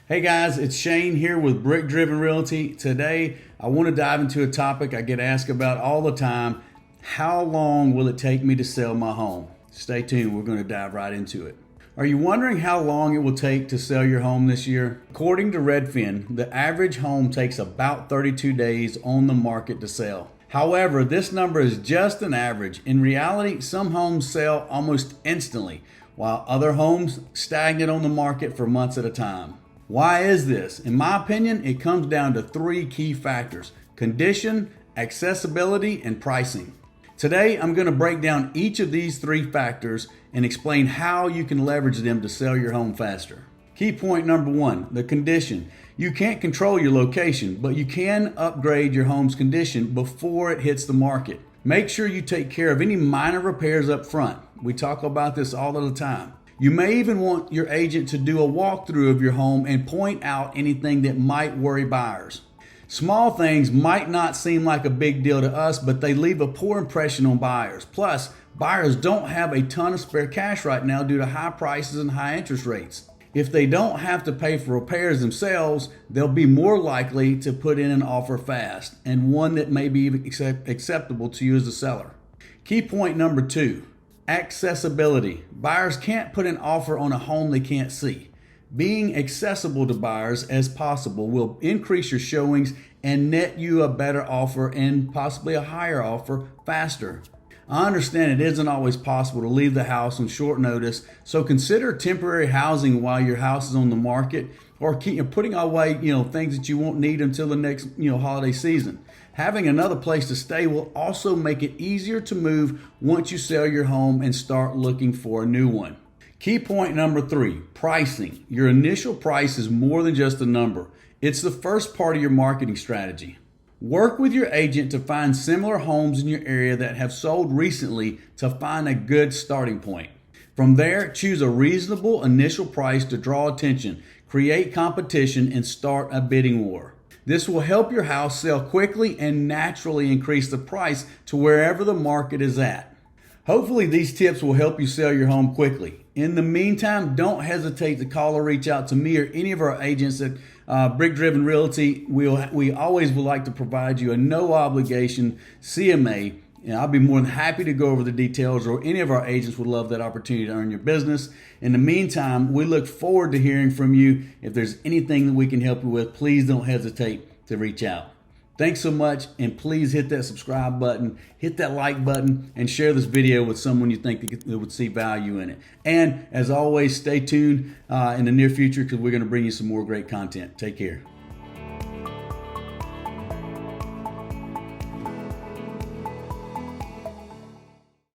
Hey guys, it's Shane here with BrickDriven Realty. Today, I want to dive into a topic I get asked about all the time. How long will it take me to sell my home? Stay tuned, we're going to dive right into it. Are you wondering how long it will take to sell your home this year? According to Redfin, the average home takes about 32 days on the market to sell. However, this number is just an average. In reality, some homes sell almost instantly, while other homes stagnate on the market for months at a time. Why is this? In my opinion, it comes down to three key factors: condition, accessibility, and pricing. Today, I'm going to break down each of these three factors and explain how you can leverage them to sell your home faster. Key point number one, the condition. You can't control your location, but you can upgrade your home's condition before it hits the market. Make sure you take care of any minor repairs up front. We talk about this all the time. You may even want your agent to do a walkthrough of your home and point out anything that might worry buyers. Small things might not seem like a big deal to us, but they leave a poor impression on buyers. Plus, buyers don't have a ton of spare cash right now due to high prices and high interest rates. If they don't have to pay for repairs themselves, they'll be more likely to put in an offer fast, and one that may be acceptable to you as a seller. Key point number two, accessibility. Buyers can't put an offer on a home they can't see. Being accessible to buyers as possible will increase your showings and net you a better offer and possibly a higher offer faster. I understand it isn't always possible to leave the house on short notice, so consider temporary housing while your house is on the market, or keep putting away things that you won't need until the next holiday season. Having another place to stay will also make it easier to move once you sell your home and start looking for a new one. Key point number three, pricing. Your initial price is more than just a number. It's the first part of your marketing strategy. Work with your agent to find similar homes in your area that have sold recently to find a good starting point. From there, choose a reasonable initial price to draw attention, create competition, and start a bidding war. This will help your house sell quickly and naturally increase the price to wherever the market is at. Hopefully these tips will help you sell your home quickly. In the meantime, don't hesitate to call or reach out to me or any of our agents at BrickDriven Realty. We always would like to provide you a no obligation CMA, and I'll be more than happy to go over the details, or any of our agents would love that opportunity to earn your business. In the meantime, we look forward to hearing from you. If there's anything that we can help you with, please don't hesitate to reach out. Thanks so much, and please hit that subscribe button, hit that like button, and share this video with someone you think that would see value in it. And as always, stay tuned in the near future, because we're going to bring you some more great content. Take care.